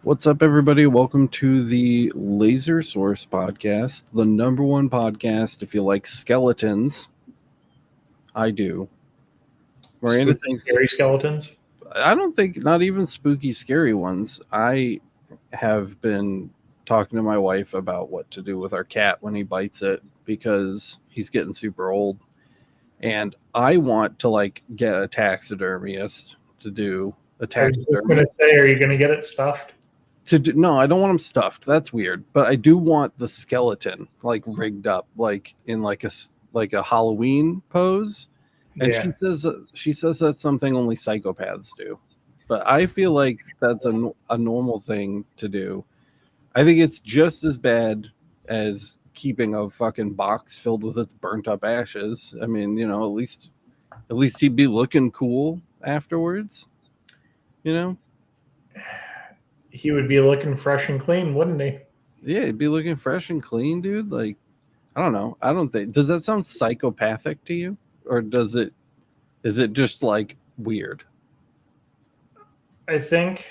What's up, everybody? Welcome to the Laser Source podcast, the number one podcast if you like skeletons. I do. Miranda Spooky, thinks, scary skeletons. I don't think, not even spooky, scary ones. I have been talking to my wife about what to do with our cat when he bites it because he's getting super old. And I want to get a taxidermist to do a I was just taxidermy. going to say, are you going to get it stuffed? No, I don't want him stuffed. That's weird. But I do want the skeleton rigged up in a Halloween pose. And Yeah. she says that's something only psychopaths do. But I feel like that's a normal thing to do. I think it's just as bad as keeping a fucking box filled with its burnt up ashes. I mean, at least he'd be looking cool afterwards. You know? He would be looking fresh and clean, wouldn't he? Yeah, it'd be looking fresh and clean, dude. I don't know. I don't think. Does that sound psychopathic to you, or is it just weird? I think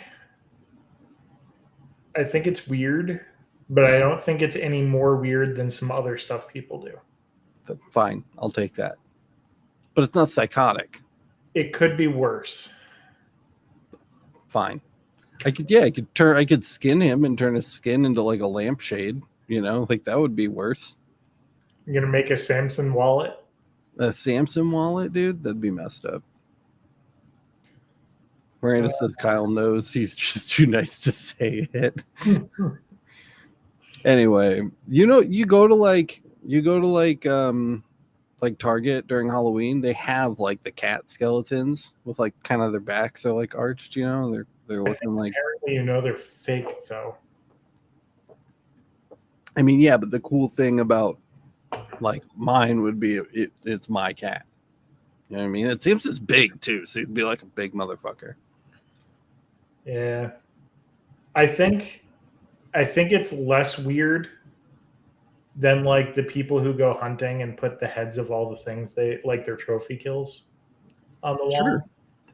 it's weird, but I don't think it's any more weird than some other stuff people do. Fine, I'll take that. But it's not psychotic. It could be worse. Fine. I could skin him and turn his skin into a lampshade. That would be worse. You're going to make a Samson wallet? A Samson wallet, dude? That'd be messed up. Miranda says Kyle knows he's just too nice to say it. Anyway, you go to Target during Halloween, they have the cat skeletons with kind of their backs are arched, they're looking Apparently, they're fake though. I mean, yeah, but the cool thing about mine would be it's my cat. You know what I mean? It seems it's big too, so you'd be like a big motherfucker. Yeah. I think it's less weird than the people who go hunting and put the heads of all the things they their trophy kills on the wall. Sure.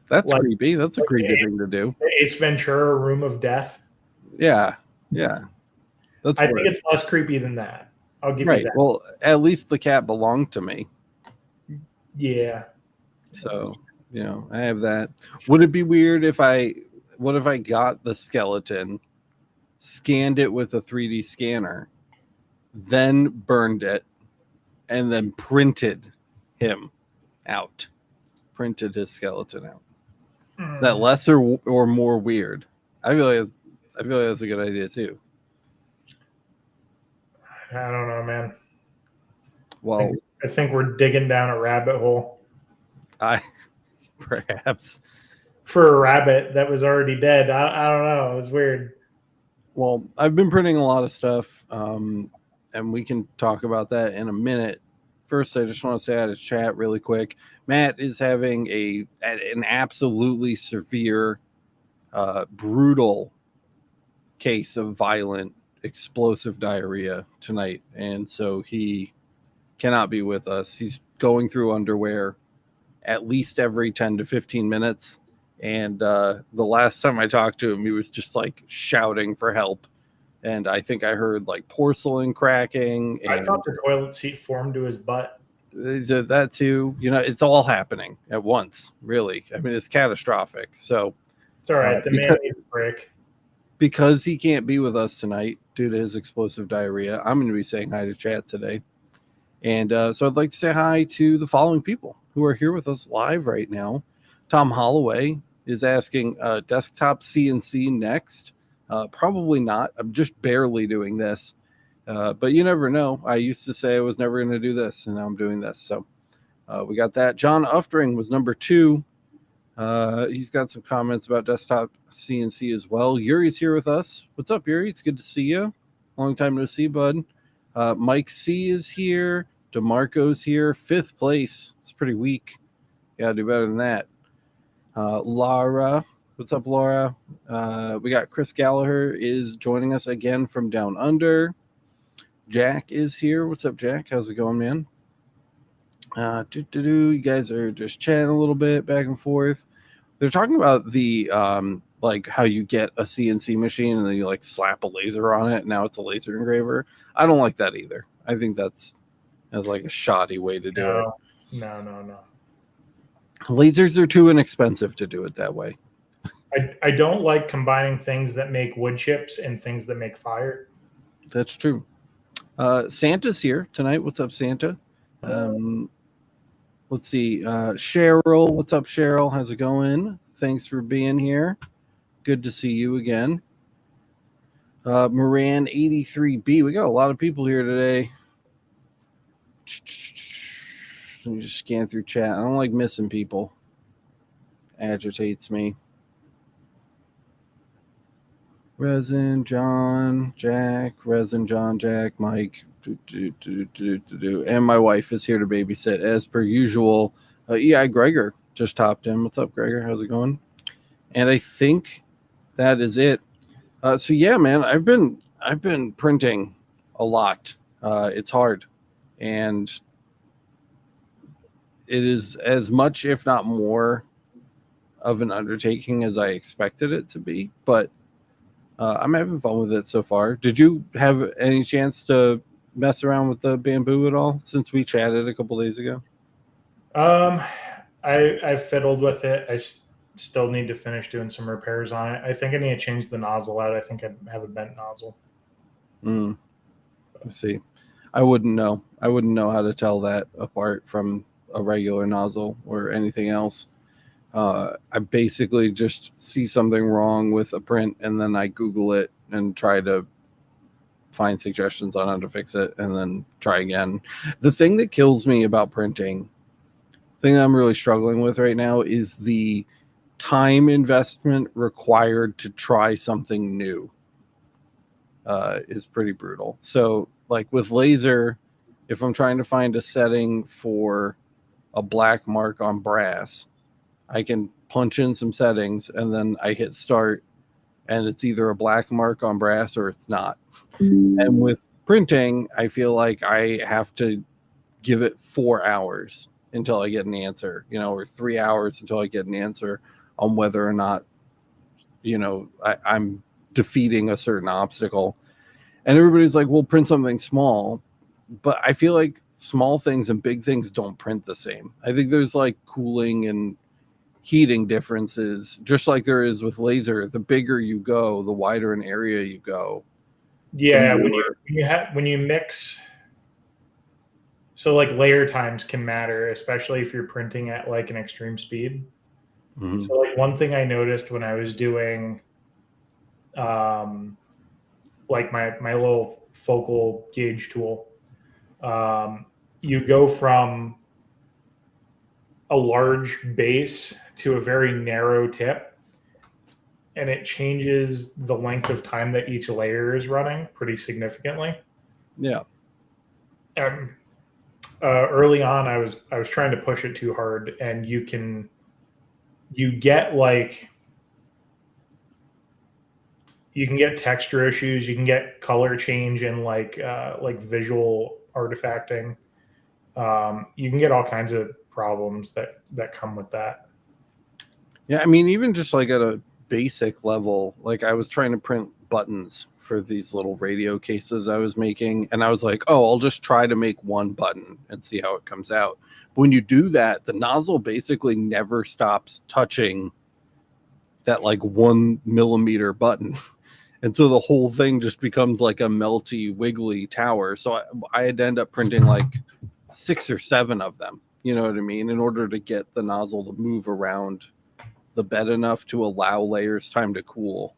That's creepy. That's a creepy thing to do. Ace Ventura, Room of Death. Yeah. I think it's less creepy than that. I'll give you that. Well, at least the cat belonged to me. Yeah. So, I have that. Would it be weird if I got the skeleton, scanned it with a 3D scanner, then burned it, and then printed him out? Printed his skeleton out. Is that less or more weird? I feel like that's a good idea too. I don't know, man. Well, I think we're digging down a rabbit hole. Perhaps for a rabbit that was already dead. I don't know. It was weird. Well, I've been printing a lot of stuff, and we can talk about that in a minute. First, I just want to say out of chat really quick. Matt is having an absolutely severe, brutal case of violent, explosive diarrhea tonight, and so he cannot be with us. He's going through underwear at least every 10 to 15 minutes. And the last time I talked to him, he was just shouting for help. And I think I heard porcelain cracking. And I thought the toilet seat formed to his butt. That too. It's all happening at once, really. I mean, it's catastrophic. So it's all right. The man needs a break. Because he can't be with us tonight due to his explosive diarrhea, I'm going to be saying hi to chat today. And so I'd like to say hi to the following people who are here with us live right now. Tom Holloway is asking, desktop CNC next? Probably not. I'm just barely doing this. But you never know. I used to say I was never going to do this, and now I'm doing this. So we got that. John Uftring was number 2. He's got some comments about desktop CNC as well. Yuri's here with us. What's up, Yuri? It's good to see you. Long time no see, bud. Mike C is here. DeMarco's here. 5th place. It's pretty weak. Gotta do better than that. Laura. What's up, Laura? We got Chris Gallagher is joining us again from down under. Jack is here. What's up, Jack? How's it going, man? You guys are just chatting a little bit back and forth. They're talking about the like how you get a CNC machine and then you like slap a laser on it and now it's a laser engraver. I don't like that either. I think that's like a shoddy way to do it. No. Lasers are too inexpensive to do it that way. I don't like combining things that make wood chips and things that make fire. That's true. Santa's here tonight. What's up, Santa? Let's see. Cheryl, what's up, Cheryl? How's it going? Thanks for being here. Good to see you again. Moran 83B. We got a lot of people here today. Let me just scan through chat. I don't like missing people. Agitates me. Resin, John, Jack, Resin, John, Jack, Mike, and my wife is here to babysit as per usual. Gregor just topped in. What's up, Gregor? How's it going? And I think that is it. So yeah, man, I've been printing a lot. It's hard, and it is as much, if not more, of an undertaking as I expected it to be. But I'm having fun with it so far. Did you have any chance to mess around with the bamboo at all since we chatted a couple days ago? I fiddled with it. I still need to finish doing some repairs on it. I think I need to change the nozzle out. I think I have a bent nozzle. Let's see. I wouldn't know. I wouldn't know how to tell that apart from a regular nozzle or anything else. I basically just see something wrong with a print and then I Google it and try to find suggestions on how to fix it and then try again. The thing that kills me about printing, the thing that I'm really struggling with right now, is the time investment required to try something new. Is pretty brutal. So like with laser, if I'm trying to find a setting for a black mark on brass, I can punch in some settings and then I hit start and it's either a black mark on brass or it's not. And with printing, I feel like I have to give it 4 hours until I get an answer, or 3 hours until I get an answer on whether or not, I'm defeating a certain obstacle. And everybody's like, well, print something small. But I feel like small things and big things don't print the same. I think there's like cooling and heating differences, just like there is with laser. The bigger you go, the wider an area you go. Yeah, when you mix, so like layer times can matter, especially if you're printing at like an extreme speed. Mm-hmm. So like one thing I noticed when I was doing like my little focal gauge tool, you go from a large base to a very narrow tip, and it changes the length of time that each layer is running pretty significantly. Yeah. And early on, I was trying to push it too hard, and you can get texture issues, you can get color change and like visual artifacting. You can get all kinds of problems that come with that. Yeah, I mean, even just like at a basic level, like I was trying to print buttons for these little radio cases I was making, and I was like, oh, I'll just try to make one button and see how it comes out. But when you do that, the nozzle basically never stops touching that like 1 millimeter button. And so the whole thing just becomes like a melty, wiggly tower. So I had to end up printing like 6 or 7 of them, you know what I mean, in order to get the nozzle to move around the bed enough to allow layers time to cool.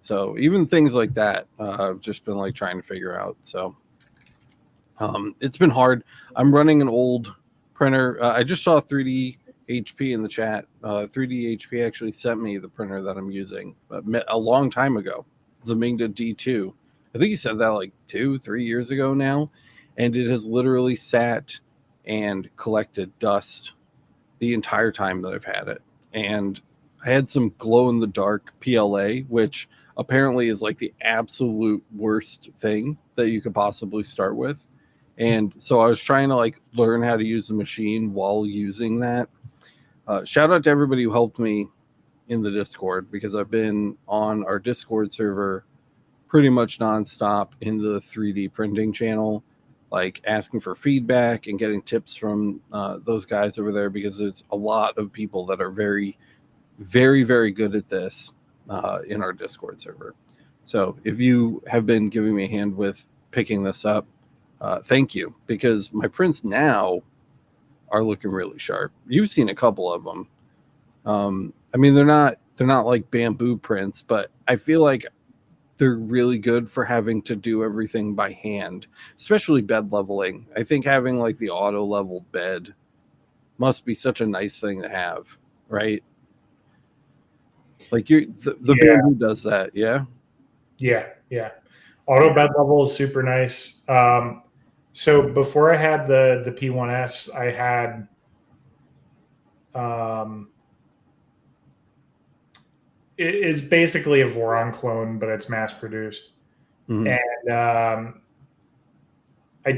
So even things like that, I've just been like trying to figure out. So it's been hard. I'm running an old printer. I just saw 3D HP in the chat. 3D HP actually sent me the printer that I'm using a long time ago. Zaminga D2. I think he said that like 2-3 years ago now, and it has literally sat and collected dust the entire time that I've had it. And I had some glow in the dark PLA, which apparently is like the absolute worst thing that you could possibly start with. And so I was trying to like learn how to use the machine while using that. Shout out to everybody who helped me in the Discord because I've been on our Discord server pretty much nonstop in the 3D printing channel, like asking for feedback and getting tips from those guys over there, because there's a lot of people that are very, very, very good at this in our Discord server. So if you have been giving me a hand with picking this up, thank you, because my prints now are looking really sharp. You've seen a couple of them. I mean, they're not like bamboo prints, but I feel like they're really good for having to do everything by hand, especially bed leveling. I think having like the auto leveled bed must be such a nice thing to have, right? Like the Yeah. bamboo does that, yeah. Yeah. Auto bed level is super nice. So before I had the P1S, I had it is basically a Voron clone, but it's mass produced. Mhm. And I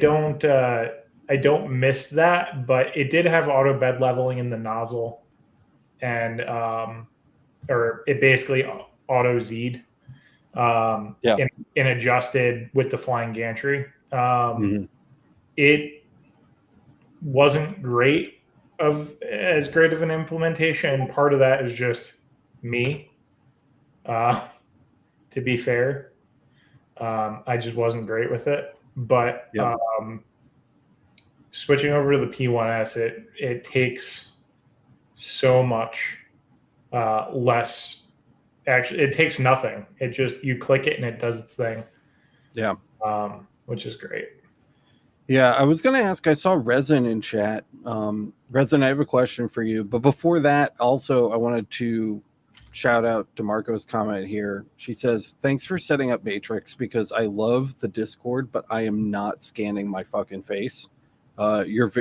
don't miss that, but it did have auto bed leveling in the nozzle, and or it basically auto Z'd Yeah. and adjusted with the flying gantry. Mhm. It wasn't as great of an implementation. Part of that is just me. To be fair, I just wasn't great with it. But Yep. Switching over to the P1S, it takes so much less. Actually, it takes nothing. It just, you click it and it does its thing. Yeah. Which is great. Yeah, I was going to ask, I saw Resin in chat. Resin, I have a question for you. But before that, also, I wanted to shout out DeMarco's comment here. She says, thanks for setting up Matrix, because I love the Discord, but I am not scanning my fucking face. You're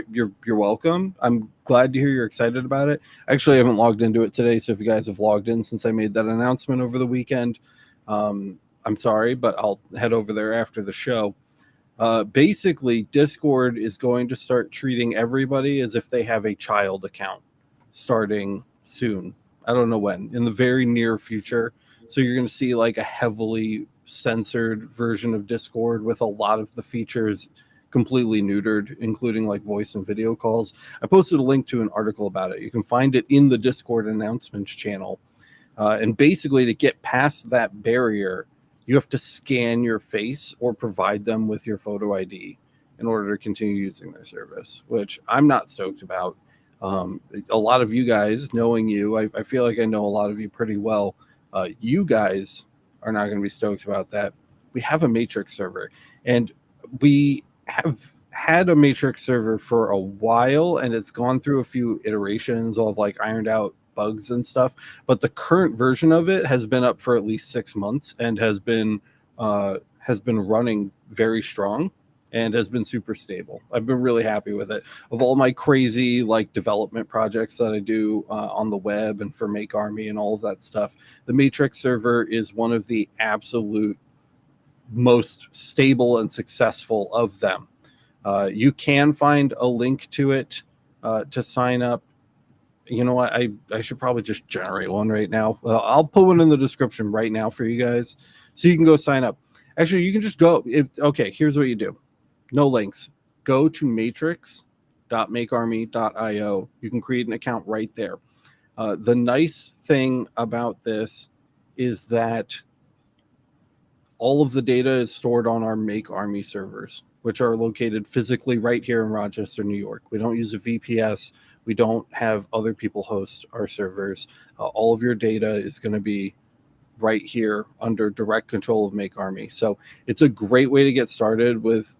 welcome. I'm glad to hear you're excited about it. Actually, I haven't logged into it today, so if you guys have logged in since I made that announcement over the weekend, I'm sorry, but I'll head over there after the show. Basically, Discord is going to start treating everybody as if they have a child account starting soon. I don't know when, in the very near future. So you're going to see like a heavily censored version of Discord with a lot of the features completely neutered, including like voice and video calls. I posted a link to an article about it. You can find it in the Discord announcements channel. And basically, to get past that barrier, you have to scan your face or provide them with your photo ID in order to continue using their service, which I'm not stoked about. A lot of you guys, knowing you, I feel like I know a lot of you pretty well. You guys are not going to be stoked about that. We have a Matrix server, and we have had a Matrix server for a while, and it's gone through a few iterations of like ironed out bugs and stuff, but the current version of it has been up for at least 6 months and has been running very strong and has been super stable. I've been really happy with it. Of all my crazy like development projects that I do on the web and for Make Army and all of that stuff, the Matrix server is one of the absolute most stable and successful of them. You can find a link to it to sign up. You know what? I should probably just generate one right now. I'll put one in the description right now for you guys, so you can go sign up. Actually, you can just go. Okay, here's what you do. No links. Go to matrix.makearmy.io. You can create an account right there. The nice thing about this is that all of the data is stored on our Make Army servers, which are located physically right here in Rochester, New York. We don't use a VPS. We don't have other people host our servers. All of your data is going to be right here under direct control of Make Army. So it's a great way to get started with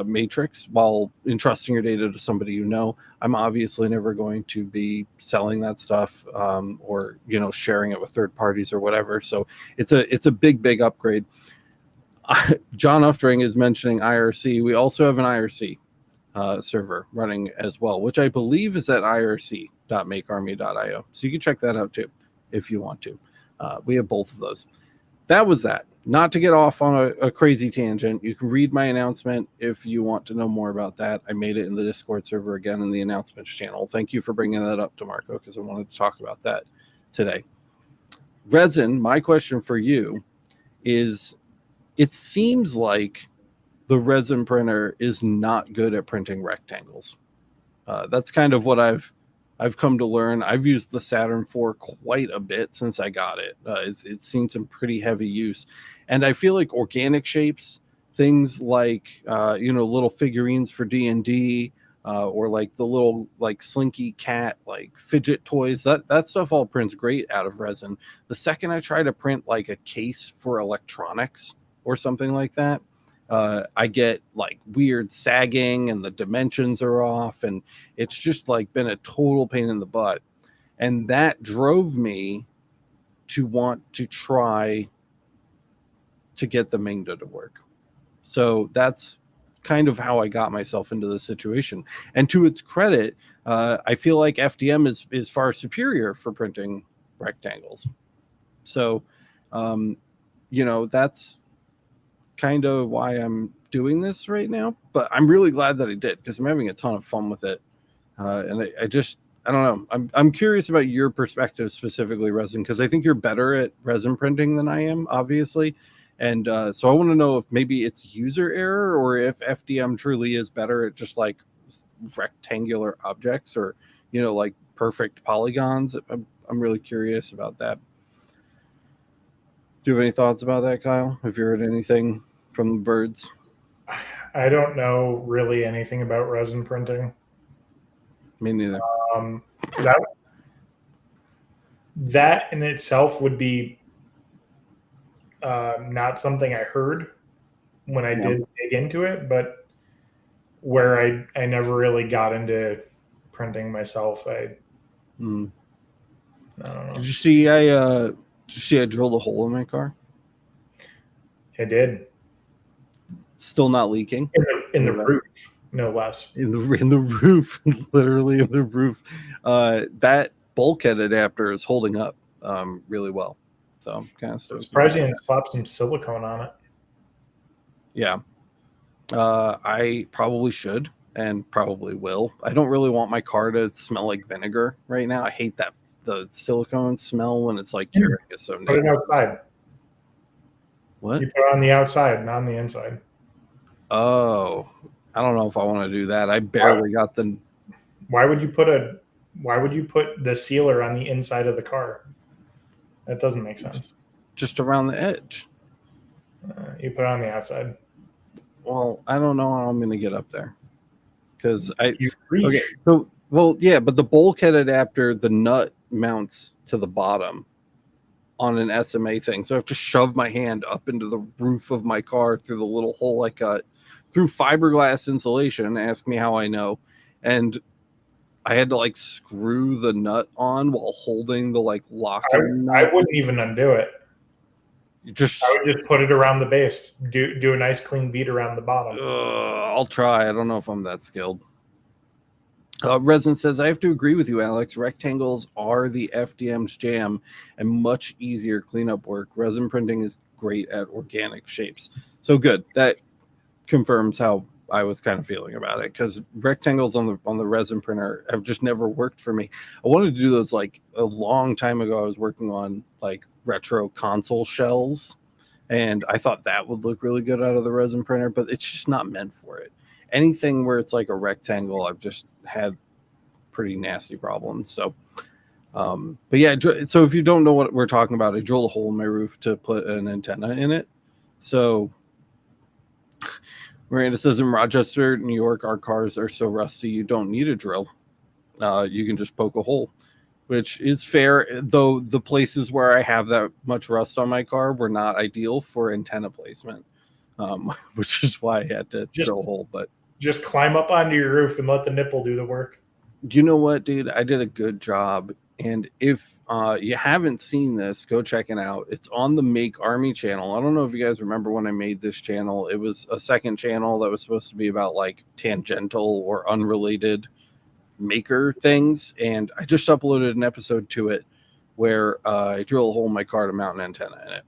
Matrix while entrusting your data to somebody you know. I'm obviously never going to be selling that stuff or sharing it with third parties or whatever. So it's a big upgrade. John Uftring is mentioning IRC. We also have an IRC server running as well, which I believe is at irc.makearmy.io. So you can check that out too if you want to. We have both of those. That was that. Not to get off on a crazy tangent. You can read my announcement if you want to know more about that. I made it in the Discord server again in the announcements channel. Thank you for bringing that up, DeMarco, because I wanted to talk about that today. Resin, my question for you is, it seems like the resin printer is not good at printing rectangles. That's kind of what I've come to learn. I've used the Saturn IV quite a bit since I got it. It's seen some pretty heavy use, and I feel like organic shapes, things like little figurines for D&D, or like the little like Slinky cat like fidget toys, that stuff all prints great out of resin. The second I try to print like a case for electronics or something like that, I get like weird sagging and the dimensions are off, and it's just like been a total pain in the butt. And that drove me to want to try to get the Mingda to work. So that's kind of how I got myself into this situation. And to its credit, I feel like FDM is far superior for printing rectangles. So, that's kind of why I'm doing this right now. But I'm really glad that I did, because I'm having a ton of fun with it. And I don't know. I'm curious about your perspective specifically, resin, because I think you're better at resin printing than I am, obviously. And so I want to know if maybe it's user error, or if FDM truly is better at just like rectangular objects, or like perfect polygons. I'm really curious about that. Do you have any thoughts about that, Kyle? Have you heard anything from the birds? I don't know really anything about resin printing. Me neither. That in itself would be not something I heard when I did dig into it, but where I never really got into printing myself. I don't know. Did you see I drilled a hole in my car? I did. Still not leaking. In the roof, no less. In the roof, literally in the roof. That bulkhead adapter is holding up really well. So I'm kind of surprised you didn't slap some silicone on it. Yeah. I probably should, and probably will. I don't really want my car to smell like vinegar right now. I hate the silicone smell when it's like curing is so Put it outside. What? You put it on the outside, not on the inside. Oh, I don't know if I want to do that. I barely got the. Why would you put the sealer on the inside of the car? That doesn't make sense. Just around the edge. You put it on the outside. Well, I don't know how I'm going to get up there, because you reach. Okay, so but the bulkhead adapter, the nut mounts to the bottom on an SMA thing, so I have to shove my hand up into the roof of my car through the little hole I cut through fiberglass insulation. Ask me how I know. And I had to like screw the nut on while holding the like locking nut. I wouldn't even undo it. I would just put it around the base. Do a nice clean beat around the bottom. I'll try. I don't know if I'm that skilled. Resin says, I have to agree with you, Alex. Rectangles are the FDM's jam and much easier cleanup work. Resin printing is great at organic shapes. So good. That confirms how I was kind of feeling about it, because rectangles on the resin printer have just never worked for me. I wanted to do those like a long time ago. I was working on like retro console shells, and I thought that would look really good out of the resin printer, but it's just not meant for it. Anything where it's like a rectangle, I've just had pretty nasty problems. So but yeah, so if you don't know what we're talking about, I drilled a hole in my roof to put an antenna in it. So Miranda says, in Rochester, New York, our cars are so rusty you don't need a drill. You can just poke a hole, which is fair, though the places where I have that much rust on my car were not ideal for antenna placement, which is why I had to drill a hole. But just climb up onto your roof and let the nipple do the work. You know what, dude? I did a good job. And if you haven't seen this, go check it out. It's on the Make Army channel. I don't know if you guys remember when I made this channel. It was a second channel that was supposed to be about like tangential or unrelated maker things. And I just uploaded an episode to it where I drill a hole in my car to mount an antenna in it.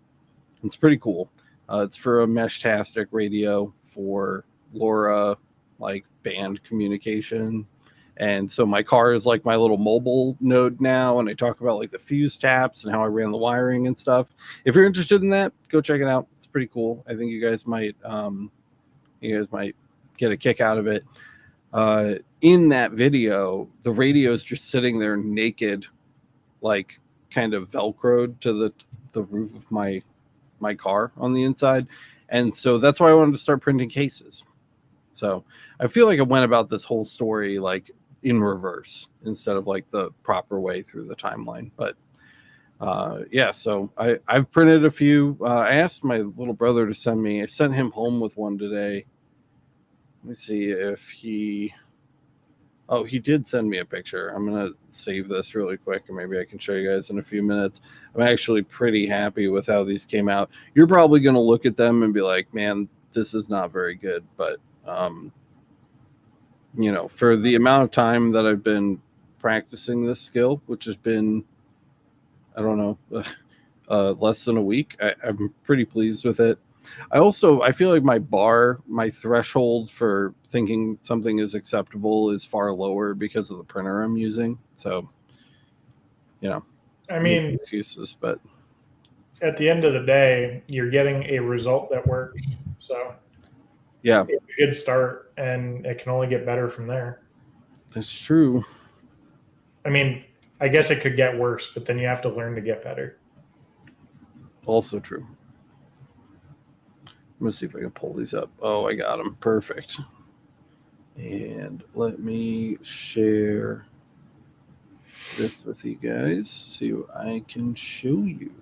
It's pretty cool. It's for a Mesh-tastic radio for LoRa, like band communication. And so my car is like my little mobile node now, and I talk about like the fuse taps and how I ran the wiring and stuff. If you're interested in that, go check it out. It's pretty cool. I think you guys might get a kick out of it. In that video, the radio is just sitting there naked, like kind of velcroed to the roof of my car on the inside. And so that's why I wanted to start printing cases. So I feel like I went about this whole story like in reverse instead of like the proper way through the timeline. But yeah, so I've printed a few. I asked my little brother to send me. I sent him home with one today. Let me see if he... Oh, he did send me a picture. I'm going to save this really quick, and maybe I can show you guys in a few minutes. I'm actually pretty happy with how these came out. You're probably going to look at them and be like, man, this is not very good. But, you know, for the amount of time that I've been practicing this skill, which has been, I don't know, less than a week, I'm pretty pleased with it. I feel like my threshold for thinking something is acceptable is far lower because of the printer I'm using. So, you know, I mean, excuses, but at the end of the day, you're getting a result that works. So yeah, it's a good start, and it can only get better from there. that's true. I mean, I guess it could get worse, but then you have to learn to get better. Also true. I'm going to see if I can pull these up. Oh, I got them. Perfect. And let me share this with you guys. See what I can show you.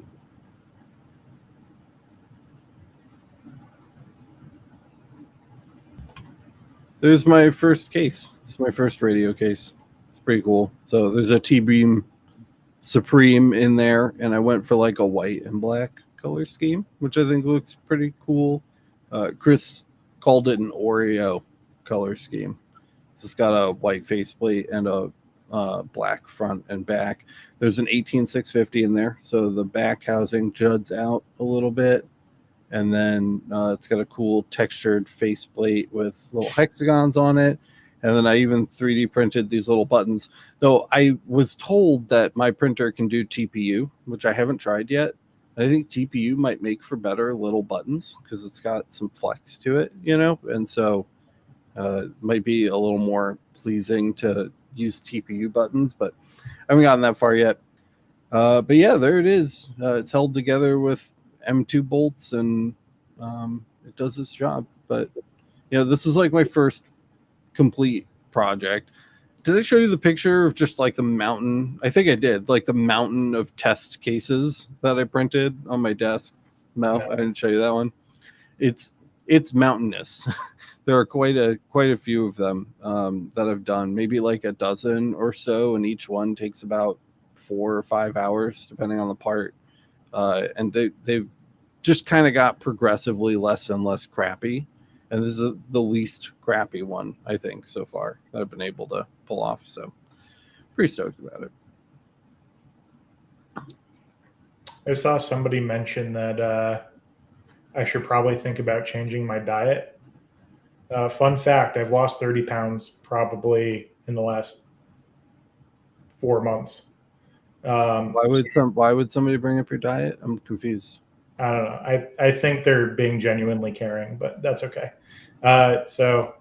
There's my first case. It's my first radio case. It's pretty cool. So there's a T-Beam Supreme in there, and I went for like a white and black color scheme, which I think looks pretty cool. Chris called it an Oreo color scheme. So it's got a white faceplate and a black front and back. There's an 18650 in there, so the back housing juds out a little bit, and then it's got a cool textured faceplate with little hexagons on it. And then I even 3D printed these little buttons. Though I was told that my printer can do TPU, which I haven't tried yet. I think TPU might make for better little buttons because it's got some flex to it, you know? And so it might be a little more pleasing to use TPU buttons, but I haven't gotten that far yet. But yeah, there it is. It's held together with M2 bolts, and it does its job. But, you know, this is like my first complete project. Did I show you the picture of just like the mountain? I think I did, like the mountain of test cases that I printed on my desk. No, I didn't show you that one. It's mountainous. There are quite a few of them that I've done, maybe like a dozen or so, and each one takes about 4 or 5 hours depending on the part. And they've just kind of got progressively less and less crappy. And this is the least crappy one, I think, so far that I've been able to pull off. So pretty stoked about it. I saw somebody mention that I should probably think about changing my diet. Fun fact, I've lost 30 pounds probably in the last 4 months. Why would somebody bring up your diet? I'm confused. I don't know. I think they're being genuinely caring, but that's okay. So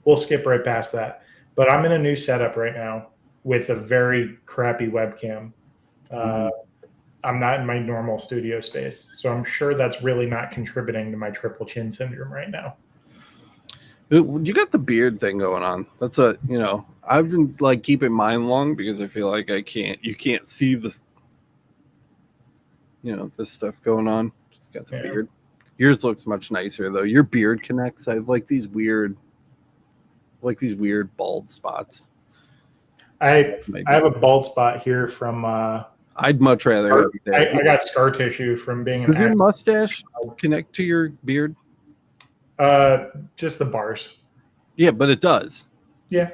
we'll skip right past that. But I'm in a new setup right now with a very crappy webcam. I'm not in my normal studio space, so I'm sure that's really not contributing to my triple chin syndrome right now. You got the beard thing going on. That's I've been like keeping mine long because I feel like you can't see this, this stuff going on. Just got the beard. Yours looks much nicer though. Your beard connects. I have like these weird bald spots. I have a bald spot here from I'd much rather I got scar tissue from being an Does your mustache connect to your beard? Just the bars. Yeah, but it does. Yeah.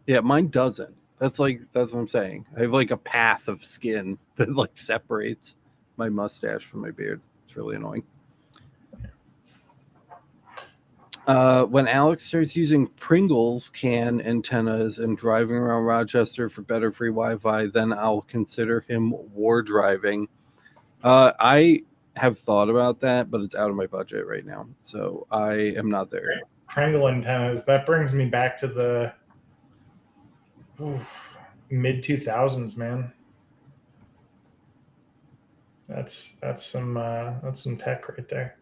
Yeah, mine doesn't. That's what I'm saying. I have like a path of skin that like separates my mustache from my beard. It's really annoying. When Alex starts using Pringles can antennas and driving around Rochester for better free Wi-Fi, then I'll consider him war driving. I have thought about that, but it's out of my budget right now, so I am not there yet. Pringle antennas. That brings me back to the mid 2000s, man. That's some tech right there.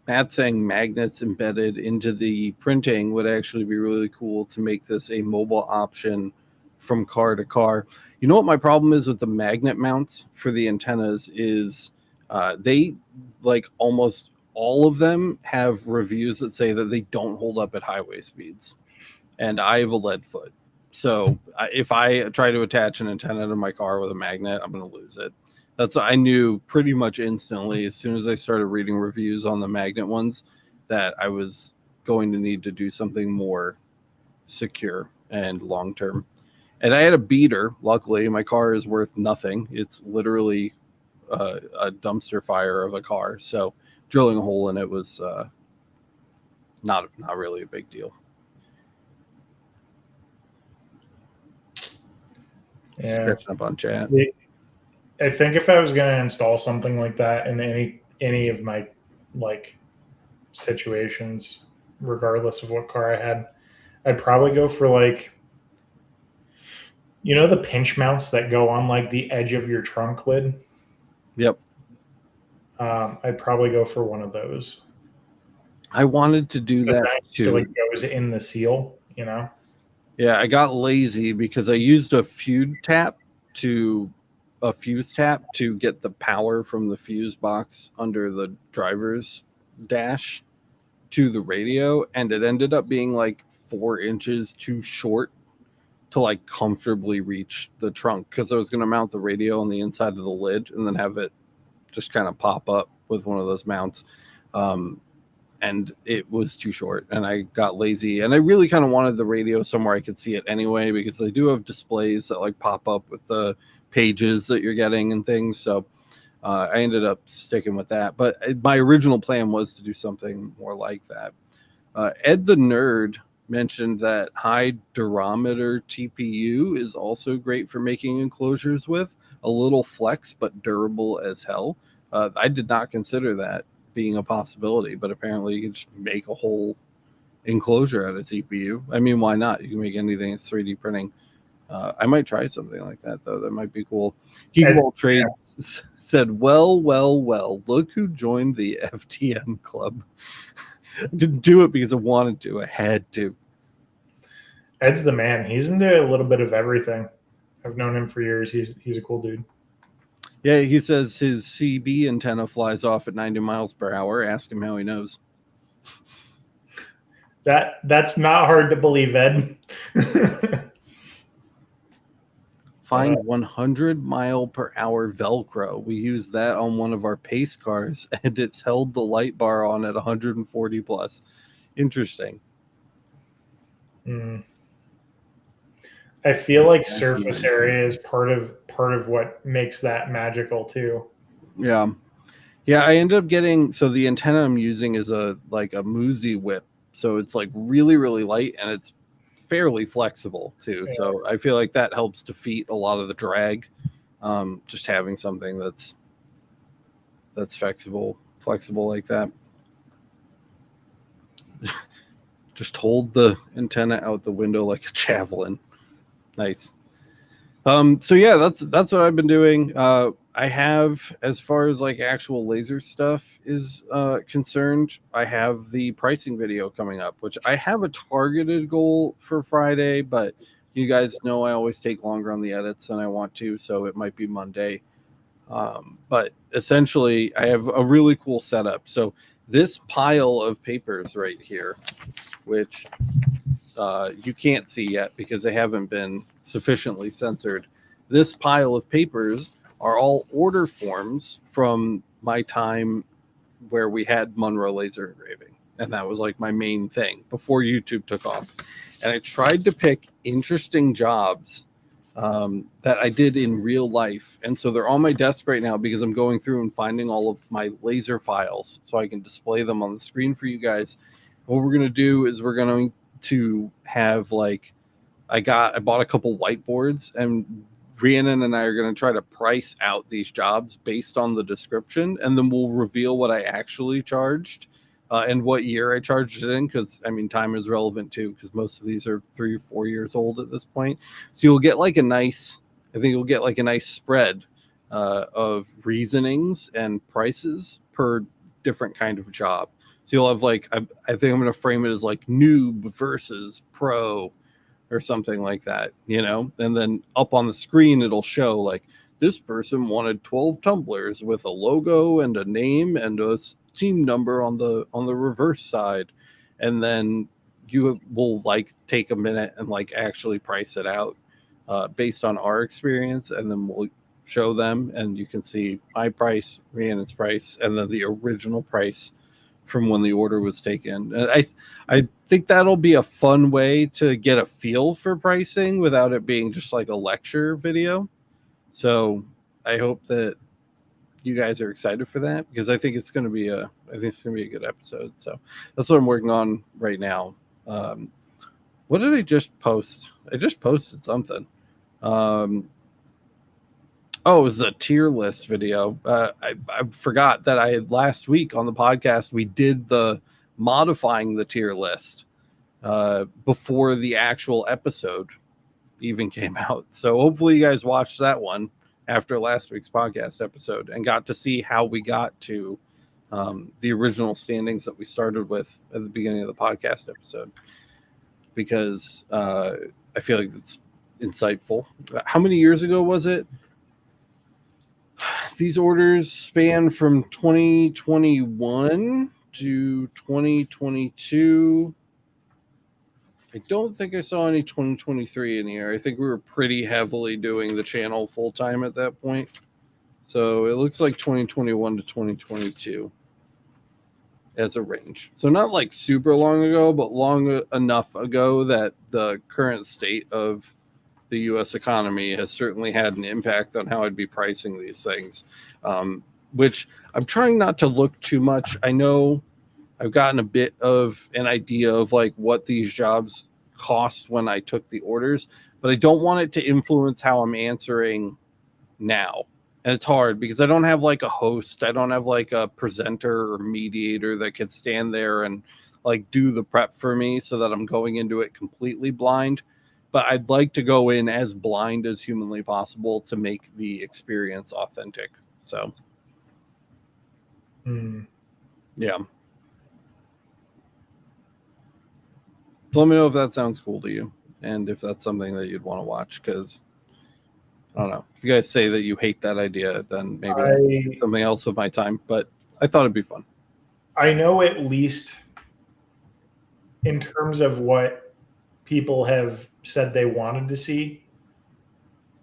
Matt saying magnets embedded into the printing would actually be really cool to make this a mobile option from car to car. You know what my problem is with the magnet mounts for the antennas is they, like, almost all of them have reviews that say that they don't hold up at highway speeds, and I have a lead foot. So if I try to attach an antenna to my car with a magnet, I'm going to lose it. That's what I knew pretty much instantly as soon as I started reading reviews on the magnet ones, that I was going to need to do something more secure and long term. And I had a beater. Luckily, my car is worth nothing. It's literally a dumpster fire of a car. So drilling a hole in it was not really a big deal. Yeah. Catching up on chat. I think if I was going to install something like that in any of my like situations, regardless of what car I had, I'd probably go for like, you know, the pinch mounts that go on like the edge of your trunk lid. Yep. I'd probably go for one of those. I wanted to do that too. Like goes in the seal, you know? Yeah, I got lazy because I used a fuse tap to get the power from the fuse box under the driver's dash to the radio, and it ended up being like 4 inches too short to like comfortably reach the trunk, because I was going to mount the radio on the inside of the lid and then have it just kind of pop up with one of those mounts. And it was too short, and I got lazy, and I really kind of wanted the radio somewhere I could see it anyway, because they do have displays that like pop up with the pages that you're getting and things. So I ended up sticking with that, but my original plan was to do something more like that. Ed the Nerd mentioned that high durometer TPU is also great for making enclosures with. A little flex, but durable as hell. I did not consider that being a possibility, but apparently you can just make a whole enclosure out of TPU. I mean, why not? You can make anything. It's 3D printing. I might try something like that, though. That might be cool. Geekball Trades said, well, look who joined the FTM club. I didn't do it because I wanted to. I had to. Ed's the man. He's into a little bit of everything. I've known him for years. He's a cool dude. Yeah, he says his CB antenna flies off at 90 miles per hour. Ask him how he knows. That's not hard to believe, Ed. Find 100-mile-per-hour Velcro. We used that on one of our pace cars, and it's held the light bar on at 140 plus. Interesting. I feel like surface area is part of what makes that magical too. Yeah. I ended up getting, so the antenna I'm using is a Muzi whip, so it's like really, really light, and it's fairly flexible too. Yeah. So I feel like that helps defeat a lot of the drag. Just having something that's flexible like that. Just hold the antenna out the window like a javelin. Nice. So yeah, that's what I've been doing. I have, as far as like actual laser stuff is concerned, I have the pricing video coming up, which I have a targeted goal for Friday, but you guys know I always take longer on the edits than I want to, so it might be Monday. But essentially, I have a really cool setup. So this pile of papers right here, which you can't see yet because they haven't been sufficiently censored. This pile of papers are all order forms from my time where we had Monroe Laser Engraving. And that was like my main thing before YouTube took off. And I tried to pick interesting jobs that I did in real life. And so they're on my desk right now because I'm going through and finding all of my laser files so I can display them on the screen for you guys. What we're going to do is we're going to have like, I bought a couple whiteboards, and Rhiannon and I are going to try to price out these jobs based on the description, and then we'll reveal what I actually charged and what year I charged it in, because I mean time is relevant too, because most of these are 3 or 4 years old at this point. So you'll get like a nice, I think you'll get like a nice spread of reasonings and prices per different kind of job. So you'll have like, I think I'm going to frame it as like noob versus pro or something like that, you know, and then up on the screen it'll show like this person wanted 12 tumblers with a logo and a name and a team number on the reverse side, and then you will like take a minute and like actually price it out based on our experience, and then we'll show them, and you can see my price, Rhiannon's price, and then the original price from when the order was taken. And I think that'll be a fun way to get a feel for pricing without it being just like a lecture video. So I hope that you guys are excited for that, because I think it's going to be a good episode. So that's what I'm working on right now. What did I just post? I just posted something. Oh, it was a tier list video. I forgot that I had last week on the podcast, we did the modifying the tier list before the actual episode even came out. So hopefully you guys watched that one after last week's podcast episode and got to see how we got to the original standings that we started with at the beginning of the podcast episode, because I feel like it's insightful. How many years ago was it? These orders span from 2021 to 2022. I don't think I saw any 2023 in here. I think we were pretty heavily doing the channel full time at that point. So it looks like 2021 to 2022 as a range. So not like super long ago, but long enough ago that the current state of the U.S. economy has certainly had an impact on how I'd be pricing these things, which I'm trying not to look too much. I know I've gotten a bit of an idea of like what these jobs cost when I took the orders, but I don't want it to influence how I'm answering now. And it's hard because I don't have like a host. I don't have like a presenter or mediator that could stand there and like do the prep for me so that I'm going into it completely blind. But I'd like to go in as blind as humanly possible to make the experience authentic. So, yeah. So let me know if that sounds cool to you and if that's something that you'd want to watch, because I don't know. If you guys say that you hate that idea, then maybe something else of my time, but I thought it'd be fun. I know at least in terms of what people have said they wanted to see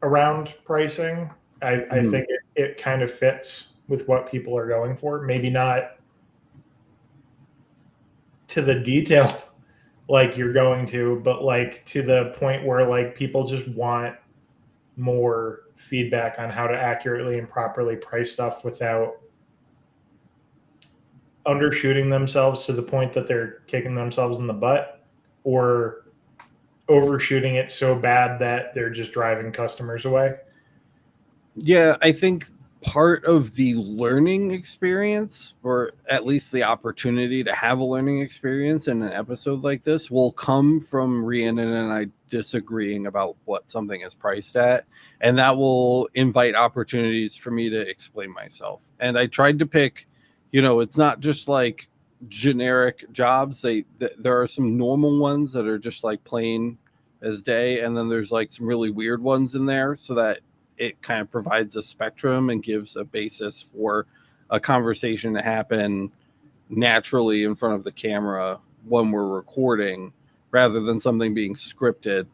around pricing, I think it kind of fits with what people are going for. Maybe not to the detail like you're going to, but like to the point where like people just want more feedback on how to accurately and properly price stuff without undershooting themselves to the point that they're kicking themselves in the butt, or overshooting it so bad that they're just driving customers away. Yeah, I think part of the learning experience, or at least the opportunity to have a learning experience in an episode like this, will come from Rhiannon and I disagreeing about what something is priced at, and that will invite opportunities for me to explain myself. And I tried to pick, it's not just like generic jobs. There are some normal ones that are just like plain as day, and then there's like some really weird ones in there, so that it kind of provides a spectrum and gives a basis for a conversation to happen naturally in front of the camera when we're recording, rather than something being scripted.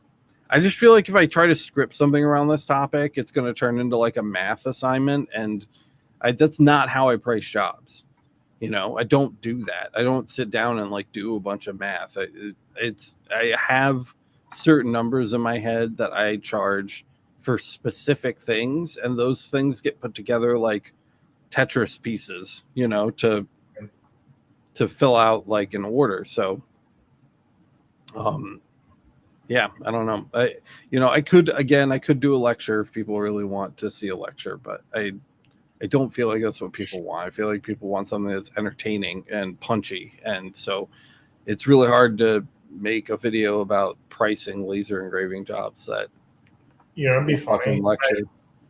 I just feel like if I try to script something around this topic, it's going to turn into like a math assignment, and that's not how I price jobs. I don't do that. I don't sit down and like do a bunch of math. I have certain numbers in my head that I charge for specific things, and those things get put together like Tetris pieces, you know, to fill out like an order. So yeah, I don't know. I could do a lecture if people really want to see a lecture, but I don't feel like that's what people want. I feel like people want something that's entertaining and punchy, and so it's really hard to make a video about pricing laser engraving jobs that It'd be funny. lecture.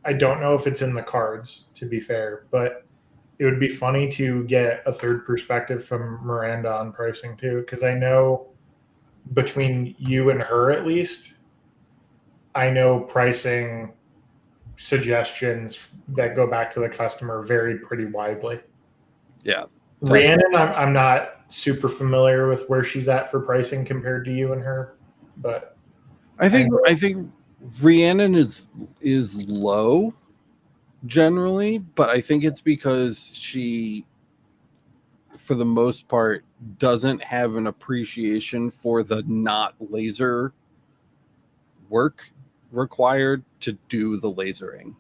I don't know if it's in the cards, to be fair, but it would be funny to get a third perspective from Miranda on pricing too, because I know between you and her, at least, I know pricing suggestions that go back to the customer vary pretty widely. Yeah. Rhiannon, I'm not super familiar with where she's at for pricing compared to you and her, but I think Rhiannon is low generally, but I think it's because she, for the most part, doesn't have an appreciation for the not laser work required to do the lasering,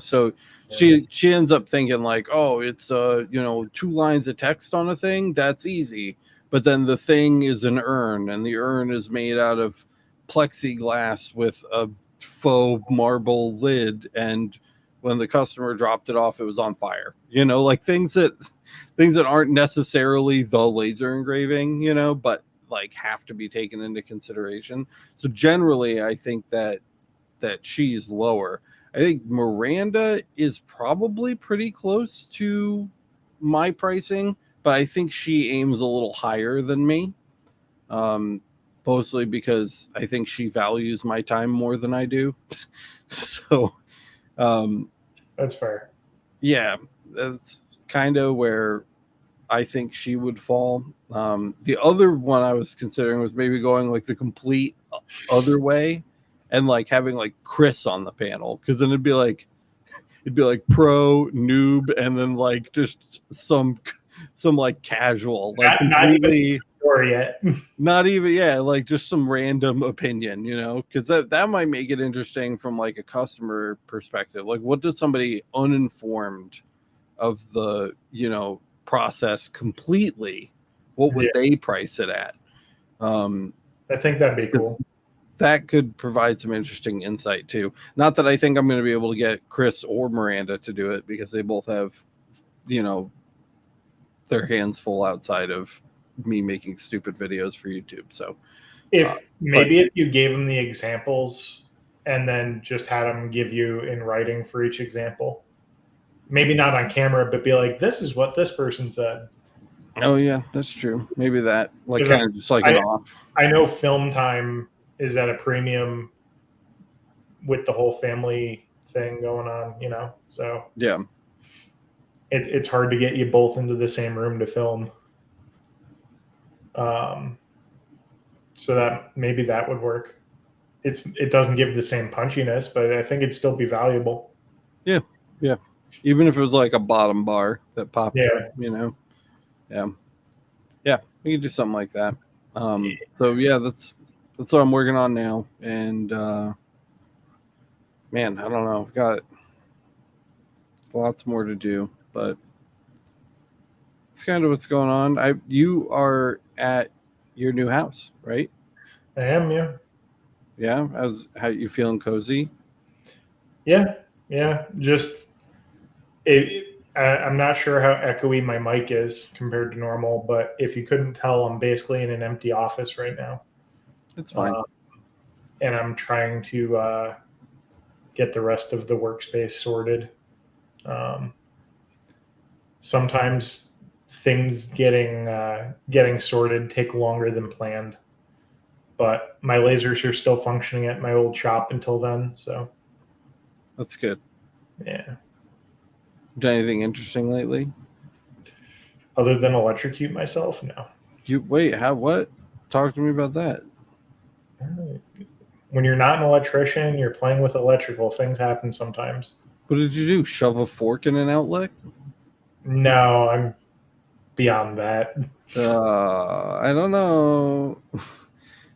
so she ends up thinking like, oh, it's 2 lines of text on a thing, that's easy, but then the thing is an urn, and the urn is made out of plexiglass with a faux marble lid, and when the customer dropped it off, it was on fire, like things that aren't necessarily the laser engraving, but like have to be taken into consideration. So generally I think that she's lower. I think Miranda is probably pretty close to my pricing, but I think she aims a little higher than me, mostly because I think she values my time more than I do. So that's fair. Yeah, that's kind of where I think she would fall. The other one I was considering was maybe going like the complete other way and like having like Chris on the panel, because then it'd be like pro, noob, and then like just some like casual, like not even sure yet. Not even, yeah, like just some random opinion, because that might make it interesting from like a customer perspective. Like, what does somebody uninformed of the process completely, what would they price it at? I think that'd be cool. That could provide some interesting insight too. Not that I think I'm going to be able to get Chris or Miranda to do it, because they both have their hands full outside of me making stupid videos for YouTube. So if you gave them the examples and then just had them give you in writing for each example, maybe not on camera, but be like, this is what this person said. Oh yeah, that's true. Maybe that, like, kind of just like an off. I know film time is at a premium with the whole family thing going on, so yeah, it's hard to get you both into the same room to film. So that maybe that would work. It doesn't give the same punchiness, but I think it'd still be valuable. Yeah. Even if it was like a bottom bar that popped up, Yeah, we could do something like that. So yeah, that's what I'm working on now. And man, I don't know. I've got lots more to do, but it's kind of what's going on. You are at your new house, right? I am, yeah. Yeah. How you feeling? Cozy? Yeah. Just I'm not sure how echoey my mic is compared to normal, but if you couldn't tell, I'm basically in an empty office right now. It's fine. And I'm trying to get the rest of the workspace sorted. Sometimes things getting sorted take longer than planned, but my lasers are still functioning at my old shop until then, so that's good. Yeah. Done anything interesting lately? Other than electrocute myself? No. What? Talk to me about that. When you're not an electrician, you're playing with electrical, things happen sometimes. What did you do? Shove a fork in an outlet? No, I'm beyond that. I don't know.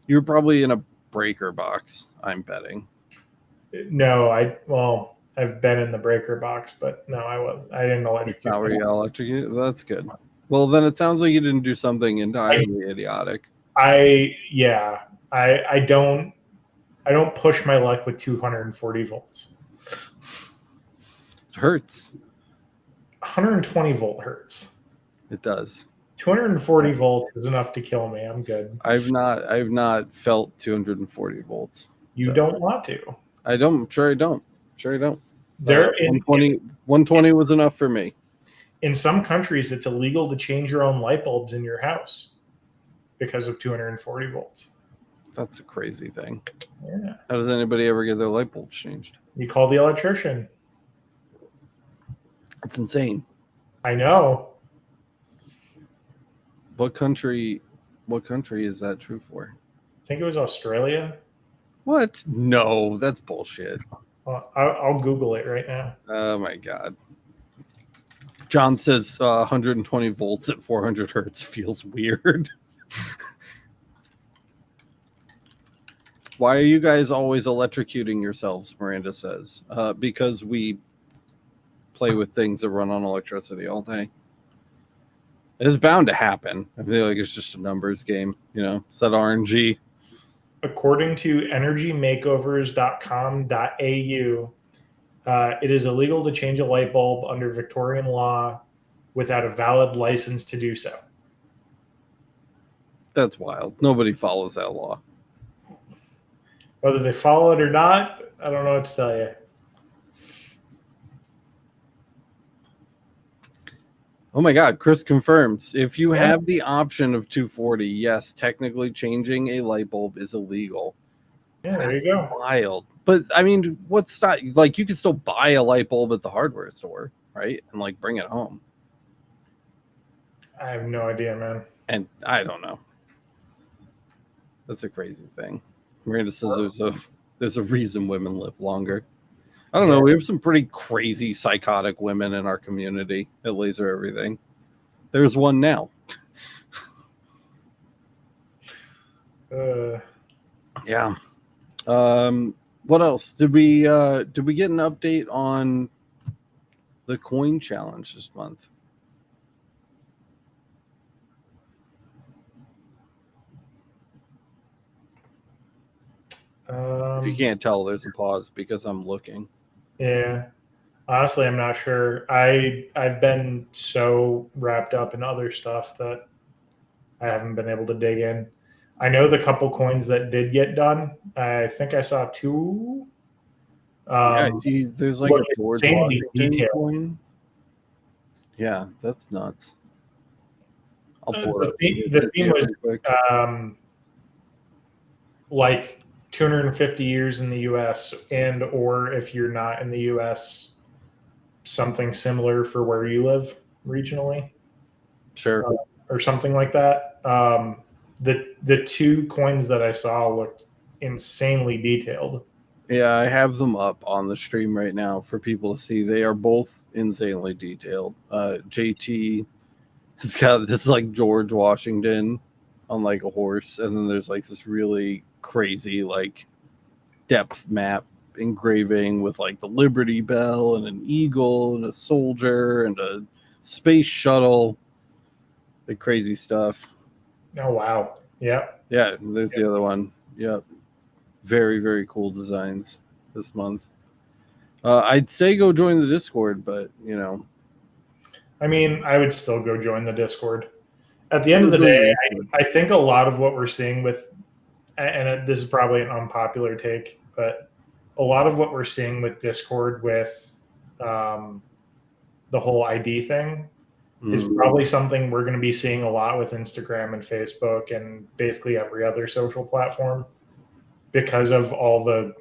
You're probably in a breaker box, I'm betting. No, I've been in the breaker box, but no, I didn't It's not where electrocute. you electrocute. That's good. Well, then it sounds like you didn't do something entirely idiotic. Yeah, I don't push my luck with 240 volts. It hurts. 120 volt hurts. It does. 240 volts is enough to kill me. I'm good. I've not felt 240 volts. You So don't want to. I don't. I'm sure I don't. Sure I don't. There 120 was enough for me. in some countries, it's illegal to change your own light bulbs in your house because of 240 volts. That's a crazy thing. Yeah. How does anybody ever get their light bulbs changed? You call the electrician. It's insane. I know. What country is that true for? I think it was Australia. What? No, that's bullshit. Well, I'll Google it right now. Oh my god. John says 120 volts at 400 hertz feels weird. Why are you guys always electrocuting yourselves? Miranda says. Because we play with things that run on electricity all day. It's bound to happen. I feel like it's just a numbers game, you know. It's that RNG. According to energymakeovers.com.au, it is illegal to change a light bulb under Victorian law without a valid license to do so. That's wild. Nobody follows that law. Whether they follow it or not, I don't know what to tell you. Oh my God, Chris confirms. If you have the option of 240, yes, technically changing a light bulb is illegal. Yeah, there you go. Wild. But I mean, what's that? Like, you can still buy a light bulb at the hardware store, right? And like bring it home. I have no idea, man. And I don't know. That's a crazy thing. Miranda says there's a reason women live longer. I don't know. We have some pretty crazy, psychotic women in our community at Laser Everything. There's one now. Yeah. What else? Did we get an update on the coin challenge this month? If you can't tell, there's a pause because I'm looking. Yeah. Honestly, I'm not sure. I've been so wrapped up in other stuff that I haven't been able to dig in. I know the couple coins that did get done. I think I saw two. Yeah, I see there's like a George Washington coin. Yeah, that's nuts. I'll pull it up. The theme was like 250 years in the U.S. and or if you're not in the U.S., something similar for where you live regionally. Sure. Or something like that. The two coins that I saw looked insanely detailed. Yeah, I have them up on the stream right now for people to see. They are both insanely detailed. JT has got this like George Washington on like a horse, and then there's like this really crazy like depth map engraving with like the Liberty Bell and an eagle and a soldier and a space shuttle. Like crazy stuff. Oh wow. Yeah. Yeah, there's the other one. Yep. Very, very cool designs this month. I'd say go join the Discord, but you know. I mean, I would still go join the Discord. At the end of the day, I think a lot of what we're seeing with, and this is probably an unpopular take, but a lot of what we're seeing with Discord with the whole ID thing is probably something we're going to be seeing a lot with Instagram and Facebook and basically every other social platform because of all the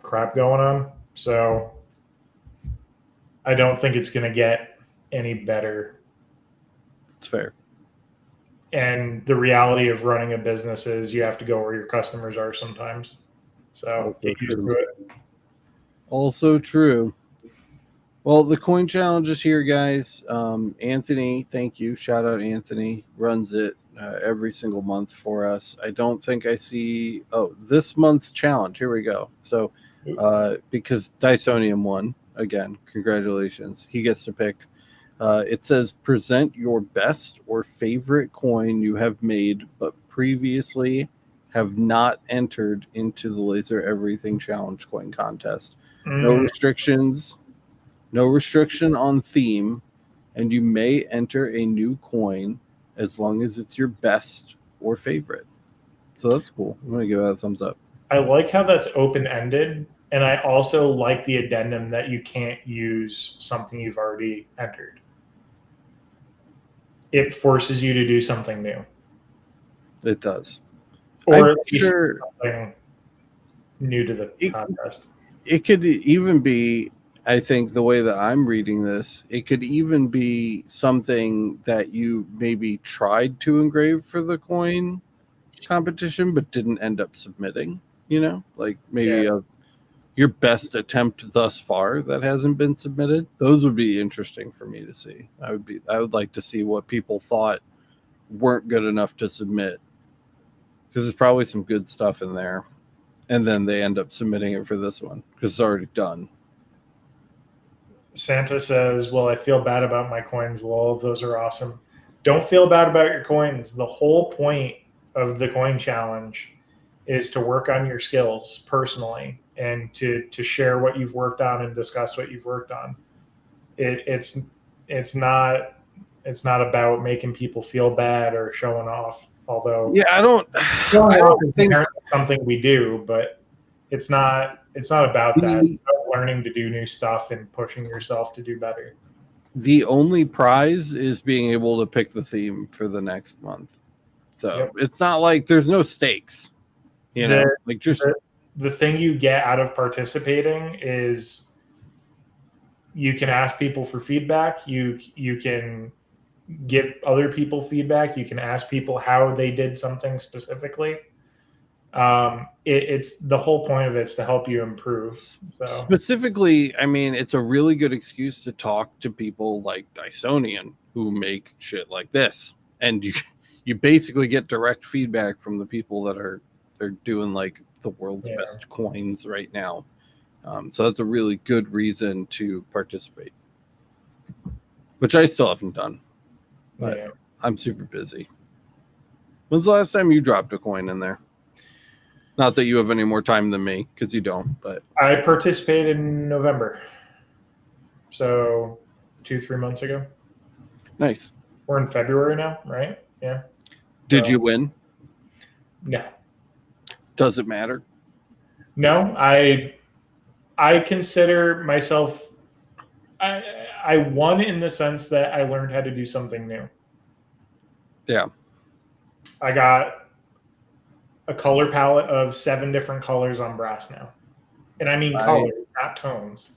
crap going on. So I don't think it's going to get any better. It's fair. And the reality of running a business is you have to go where your customers are sometimes. So get used to it. Also true. Well, the coin challenge is here, guys. Anthony, thank you. Shout out Anthony. Runs it every single month for us. I don't think I see... Oh, this month's challenge. Here we go. So because Dysonium won again. Congratulations. He gets to pick. It says present your best or favorite coin you have made, but previously have not entered into the Laser Everything Challenge coin contest. No restrictions, no restriction on theme, and you may enter a new coin as long as it's your best or favorite. So that's cool. I'm going to give that a thumbs up. I like how that's open-ended, and I also like the addendum that you can't use something you've already entered. It forces you to do something new. It does. Or at least something new to the contest. It could even be, I think the way that I'm reading this, it could even be something that you maybe tried to engrave for the coin competition but didn't end up submitting, like maybe your best attempt thus far that hasn't been submitted. Those would be interesting for me to see. I would like to see what people thought weren't good enough to submit, because there's probably some good stuff in there, and then they end up submitting it for this one because it's already done. Santa says, well, I feel bad about my coins, lol. Those are awesome. Don't feel bad about your coins. The whole point of the coin challenge is to work on your skills personally and to share what you've worked on and discuss what you've worked on. It's not about making people feel bad or showing off. Although I don't think something we do, but it's not about that. It's about learning to do new stuff and pushing yourself to do better. The only prize is being able to pick the theme for the next month. So It's not like there's no stakes, like just the thing you get out of participating is you can ask people for feedback. You can give other people feedback. You can ask people how they did something specifically. It's the whole point of it's to help you improve. So. Specifically, I mean, it's a really good excuse to talk to people like Dysonian who make shit like this, and you basically get direct feedback from the people that they're doing like the world's best coins right now. So that's a really good reason to participate, which I still haven't done. But I'm super busy. When's the last time you dropped a coin in there? Not that you have any more time than me, because you don't. But I participated in November, so 2-3 months ago. Nice. We're in February now, right? Yeah. Did you win? No. Does it matter? No, I consider myself. I won in the sense that I learned how to do something new. Yeah. I got a color palette of 7 different colors on brass now. And I mean colors, not tones.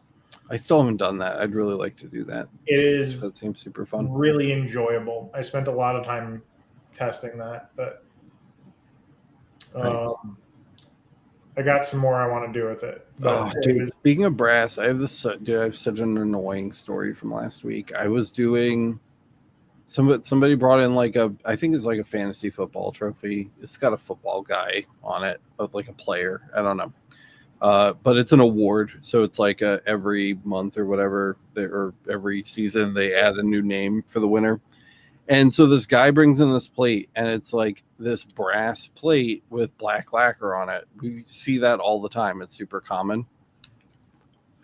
I still haven't done that. I'd really like to do that. That seems super fun. Really enjoyable. I spent a lot of time testing that, but nice. I got some more I want to do with it. Speaking of brass, I have such an annoying story from last week. I was doing somebody brought in I think it's like a fantasy football trophy. It's got a football guy on it, like a player. I don't know. But it's an award, so it's like every month or whatever, or every season they add a new name for the winner. And so this guy brings in this plate, and it's like this brass plate with black lacquer on it. We see that all the time. It's super common.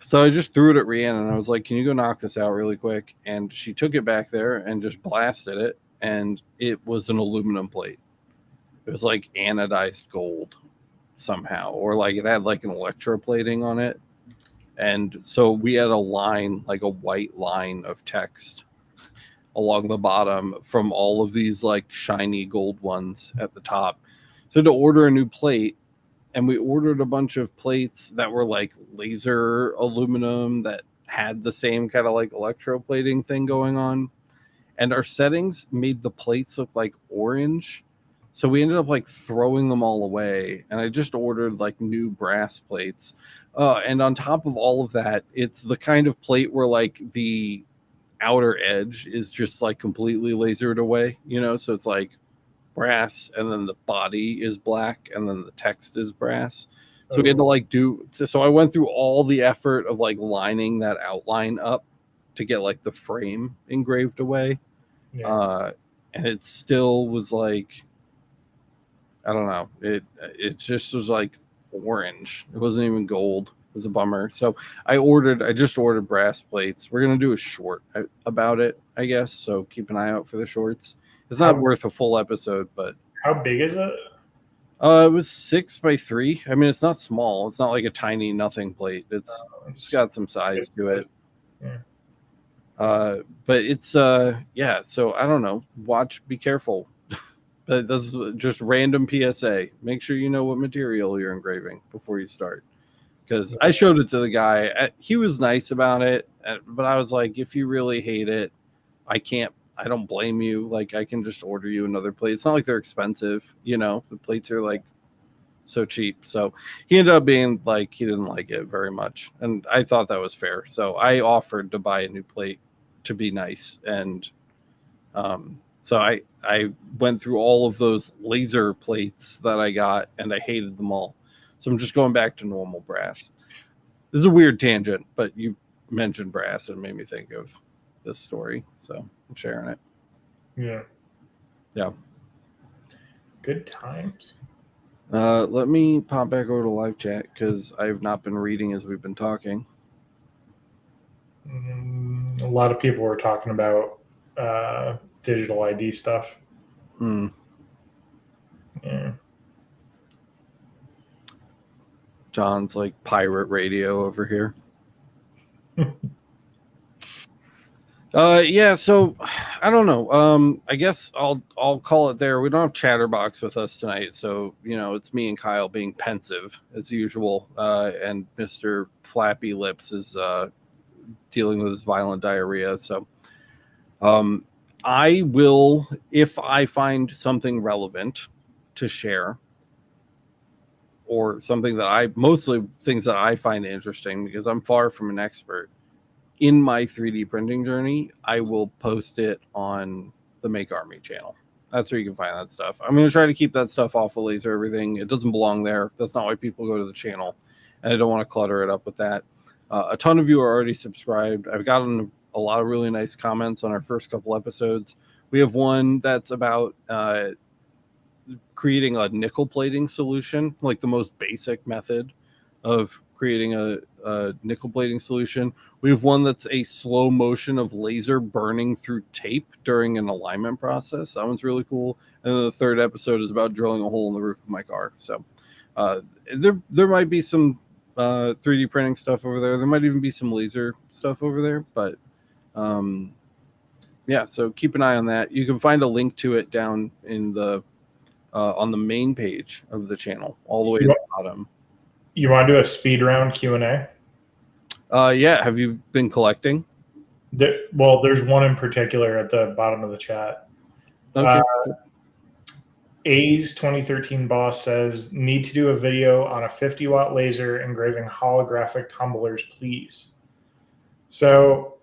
So I just threw it at Rhiannon, and I was like, can you go knock this out really quick? And she took it back there and just blasted it, and it was an aluminum plate. It was like anodized gold somehow, or like it had like an electroplating on it. And so we had a line, like a white line of text along the bottom from all of these like shiny gold ones at the top. So to order a new plate, and we ordered a bunch of plates that were like laser aluminum that had the same kind of like electroplating thing going on. And our settings made the plates look like orange. So we ended up like throwing them all away. And I just ordered like new brass plates. And on top of all of that, it's the kind of plate where like the outer edge is just like completely lasered away, so it's like brass, and then the body is black, and then the text is brass. So we had to Oh, like so I went through all the effort of like lining that outline up to get like the frame engraved away. yeah. And it still was like, I don't know. It just was like orange. It wasn't even gold. It was a bummer. So I just ordered brass plates. We're gonna do a short about it, I guess. So keep an eye out for the shorts. It's not How worth a full episode, but how big is it? it was 6x3. I mean, it's not small. It's not like a tiny nothing plate. It's got some size to it. Yeah. But it's yeah. So I don't know. Be careful. But this is just random PSA. Make sure you know what material you're engraving before you start. Because I showed it to the guy. He was nice about it, but I was like, if you really hate it, I don't blame you. Like, I can just order you another plate. It's not like they're expensive, the plates are like so cheap. So he ended up being like, he didn't like it very much. And I thought that was fair. So I offered to buy a new plate to be nice. And so I went through all of those laser plates that I got and I hated them all. So I'm just going back to normal brass. This is a weird tangent, but you mentioned brass and it made me think of this story. So I'm sharing it. Yeah. Yeah. Good times. Let me pop back over to live chat because I've not been reading as we've been talking. A lot of people were talking about digital ID stuff. Yeah. John's like pirate radio over here. Yeah, so I don't know. I guess I'll call it there. We don't have Chatterbox with us tonight, so it's me and Kyle being pensive as usual. And Mr. Flappy Lips is dealing with his violent diarrhea. So I will, if I find something relevant to share, or something that mostly things that I find interesting because I'm far from an expert in my 3D printing journey, I will post it on the Make Army channel. That's where you can find that stuff. I'm going to try to keep that stuff off of Laser Everything. It doesn't belong there. That's not why people go to the channel, and I don't want to clutter it up with that. A ton of you are already subscribed. I've gotten a lot of really nice comments on our first couple episodes. We have one that's about creating a nickel plating solution, like the most basic method of creating a nickel plating solution. We have one that's a slow motion of laser burning through tape during an alignment process. That one's really cool. And then the third episode is about drilling a hole in the roof of my car. So there might be some 3D printing stuff over there. There might even be some laser stuff over there. But yeah, so keep an eye on that. You can find a link to it down in the on the main page of the channel, all the way at the bottom. You want to do a speed round Q&A? Yeah. Have you been collecting? Well, there's one in particular at the bottom of the chat. Okay. A's 2013 boss says, need to do a video on a 50-watt laser engraving holographic tumblers, please. So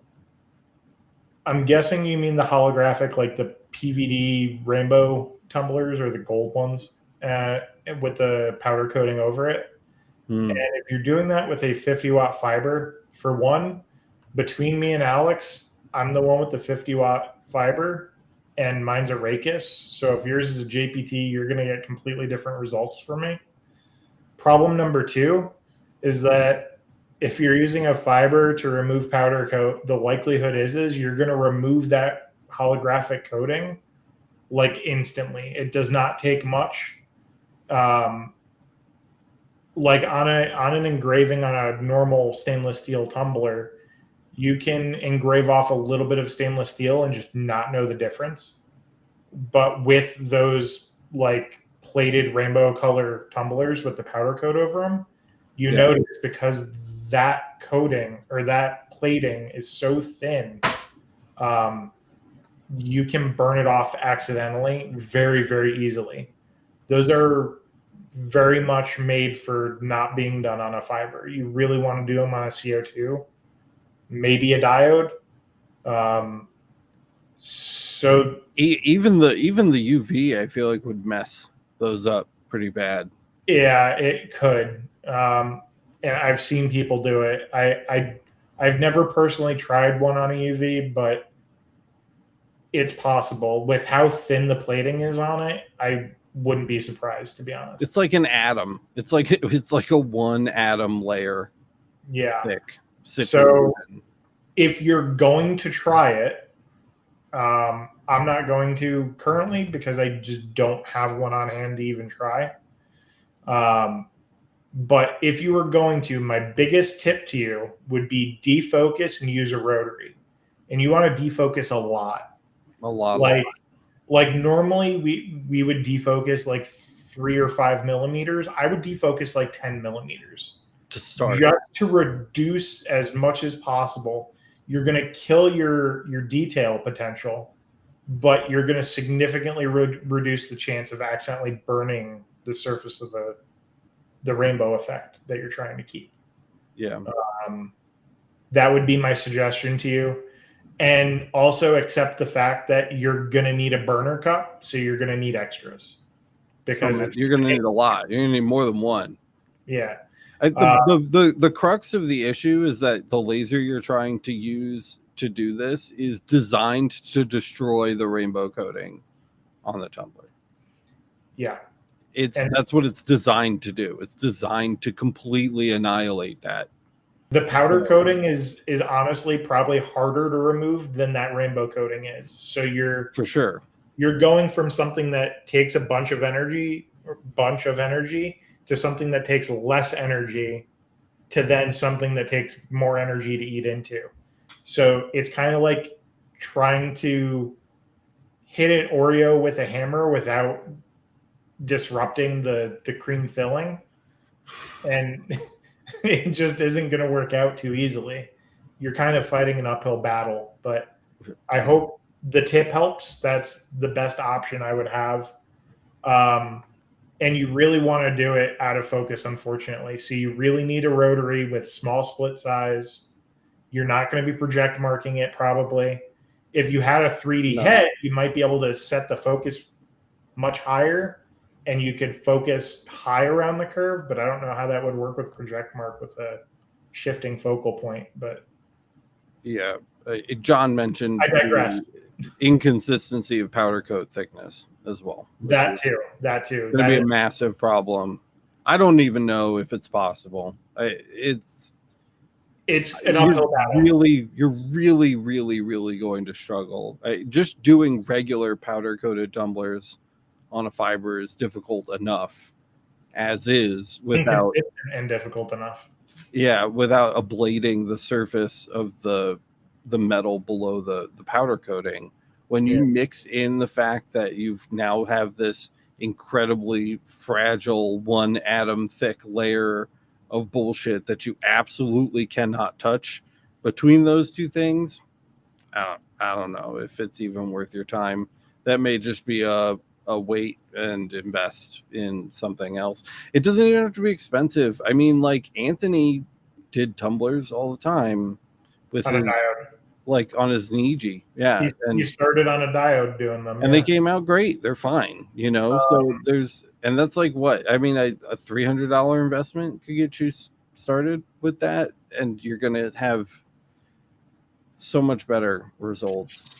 I'm guessing you mean the holographic, like the PVD rainbow tumblers or the gold ones with the powder coating over it. And if you're doing that with a 50-watt fiber, for one, between me and Alex, I'm the one with the 50-watt fiber, and mine's a Rakis. So if yours is a JPT, you're going to get completely different results from me. Problem number two is that if you're using a fiber to remove powder coat, the likelihood is you're going to remove that holographic coating like instantly. It does not take much. Like on an engraving on a normal stainless steel tumbler, you can engrave off a little bit of stainless steel and just not know the difference. But with those like plated rainbow color tumblers with the powder coat over them, you notice because that coating or that plating is so thin, you can burn it off accidentally very, very easily. Those are very much made for not being done on a fiber. You really want to do them on a CO2, maybe a diode. So even the UV, I feel like would mess those up pretty bad. Yeah, it could. And I've seen people do it. I've never personally tried one on a UV, but it's possible. With how thin the plating is on it, I wouldn't be surprised, to be honest. It's like an atom. It's like a one atom layer Yeah. thick So situation. if you're going to try it, I'm not going to currently because I just don't have one on hand to even try. But if you were going to, my biggest tip to you would be defocus and use a rotary. And you want to defocus a lot. A lot. Like normally we would defocus like 3 or 5 millimeters. I would defocus like 10 millimeters to start, just to reduce as much as possible. You're going to kill your detail potential, but you're going to significantly reduce the chance of accidentally burning the surface of the rainbow effect that you're trying to keep. Yeah. That would be my suggestion to you. And also accept the fact that you're going to need a burner cup, so you're going to need extras. Because you're going to need a lot. You're going to need more than one. Yeah. The crux of the issue is that the laser you're trying to use to do this is designed to destroy the rainbow coating on the tumbler. Yeah. That's what it's designed to do. It's designed to completely annihilate that. The powder coating is honestly probably harder to remove than that rainbow coating is. So you're going from something that takes a bunch of energy to something that takes less energy to then something that takes more energy to eat into. So it's kind of like trying to hit an Oreo with a hammer without disrupting the cream filling. And it just isn't going to work out too easily. You're kind of fighting an uphill battle, but I hope the tip helps. That's the best option I would have. And you really want to do it out of focus, unfortunately. So you really need a rotary with small split size. You're not going to be project marking it probably. If you had a 3D head, you might be able to set the focus much higher and you could focus high around the curve, but I don't know how that would work with project mark with a shifting focal point. But yeah, John mentioned I digress. Inconsistency of powder coat thickness as well. That too. Going to be a massive problem. I don't even know if it's possible. It's an uphill battle. You're really going to struggle. Just doing regular powder coated tumblers on a fiber is difficult enough as is without and difficult enough. Yeah, without ablating the surface of the metal below the powder coating. When you mix in the fact that you've now have this incredibly fragile one atom thick layer of bullshit that you absolutely cannot touch between those two things, I don't know if it's even worth your time. That may just be a wait and invest in something else. It doesn't even have to be expensive. I mean, like Anthony did tumblers all the time with on a diode. Like on his Niji. Yeah. He started on a diode doing them. And they came out great. They're fine, you know? So and that's like what? I mean, a $300 investment could get you started with that. And you're going to have so much better results.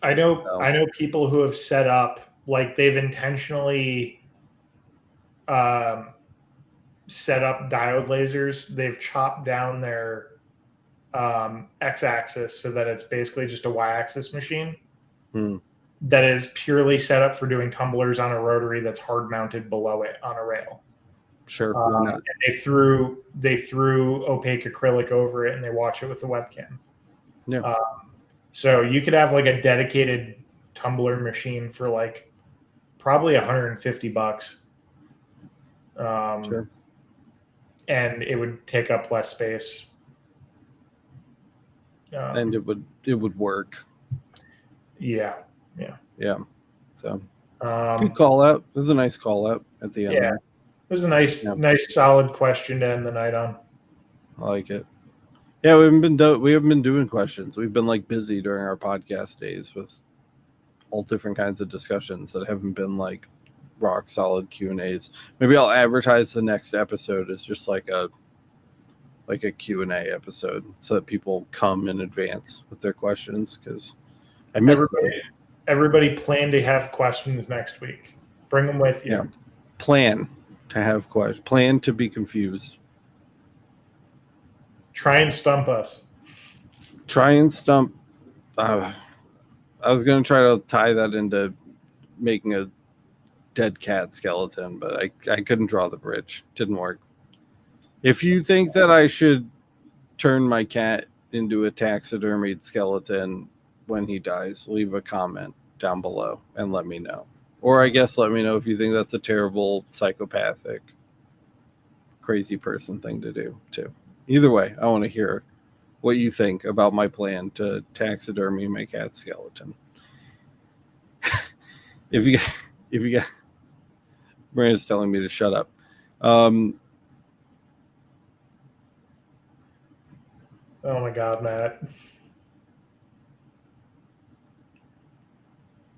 I know people who have set up, like they've intentionally set up diode lasers. They've chopped down their x-axis so that it's basically just a y-axis machine that is purely set up for doing tumblers on a rotary that's hard mounted below it on a rail. Sure. And they threw opaque acrylic over it and they watch it with the webcam. Yeah. So you could have like a dedicated tumbler machine for like probably $150. Sure. And it would take up less space. And it would work. Yeah. So good call out. This is a nice call out at the end. Yeah. It was a nice solid question to end the night on. I like it. Yeah, we haven't been doing questions. We've been like busy during our podcast days with all different kinds of discussions that haven't been like rock solid Q&As. Maybe I'll advertise the next episode as just like a Q&A episode so that people come in advance with their questions, because I missed everybody plan to have questions next week. Bring them with you. Yeah. Plan to have questions. Plan to be confused. Try and stump us. Try and stump. I was going to try to tie that into making a dead cat skeleton, but I couldn't draw the bridge. Didn't work. If you think that I should turn my cat into a taxidermied skeleton when he dies, leave a comment down below and let me know. Or I guess let me know if you think that's a terrible, psychopathic, crazy person thing to do too. Either way, I want to hear what you think about my plan to taxidermy my cat skeleton. if you got Brandon's telling me to shut up. Oh my God, Matt.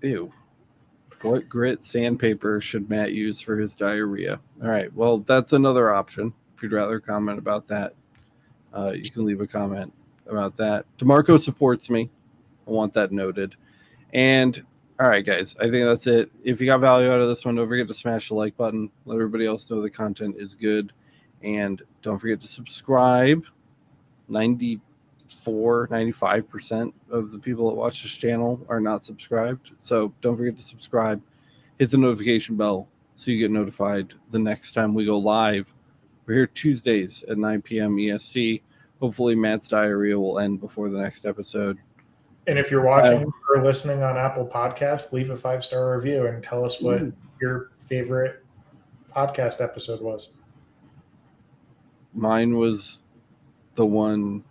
Ew. What grit sandpaper should Matt use for his diarrhea? All right. Well, that's another option. If you'd rather comment about that, you can leave a comment about that. DeMarco supports me. I want that noted. And all right, guys, I think that's it. If you got value out of this one, don't forget to smash the like button. Let everybody else know the content is good. And don't forget to subscribe. 95% of the people that watch this channel are not subscribed. So don't forget to subscribe. Hit the notification bell so you get notified the next time we go live. We're here Tuesdays at 9 p.m. EST. Hopefully Matt's diarrhea will end before the next episode. And if you're watching or listening on Apple Podcasts, leave a 5-star review and tell us what your favorite podcast episode was. Mine was the one.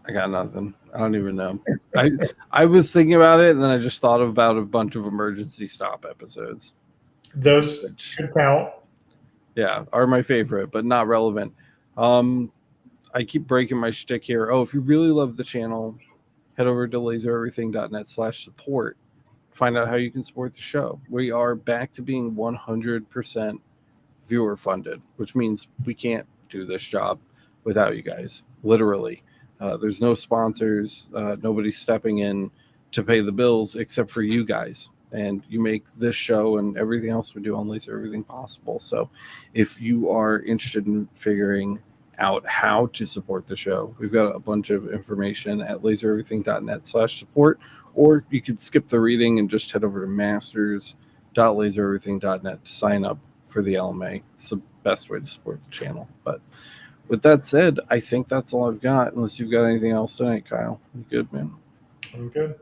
I got nothing. I don't even know. I was thinking about it, and then I just thought about a bunch of emergency stop episodes. Those should count. Yeah, are my favorite, but not relevant. I keep breaking my shtick here. Oh, if you really love the channel, head over to lasereverything.net/support. Find out how you can support the show. We are back to being 100% viewer funded, which means we can't do this job without you guys. Literally. There's no sponsors, nobody stepping in to pay the bills except for you guys. And you make this show and everything else we do on Laser Everything possible. So if you are interested in figuring out how to support the show, we've got a bunch of information at lasereverything.net/support, or you could skip the reading and just head over to masters.lasereverything.net to sign up for the LMA. It's the best way to support the channel. But with that said, I think that's all I've got, unless you've got anything else tonight, Kyle. You good, man? I'm good.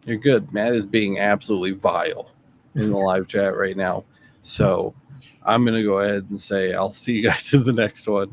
You're good. Matt is being absolutely vile in the live chat right now. So I'm going to go ahead and say I'll see you guys in the next one.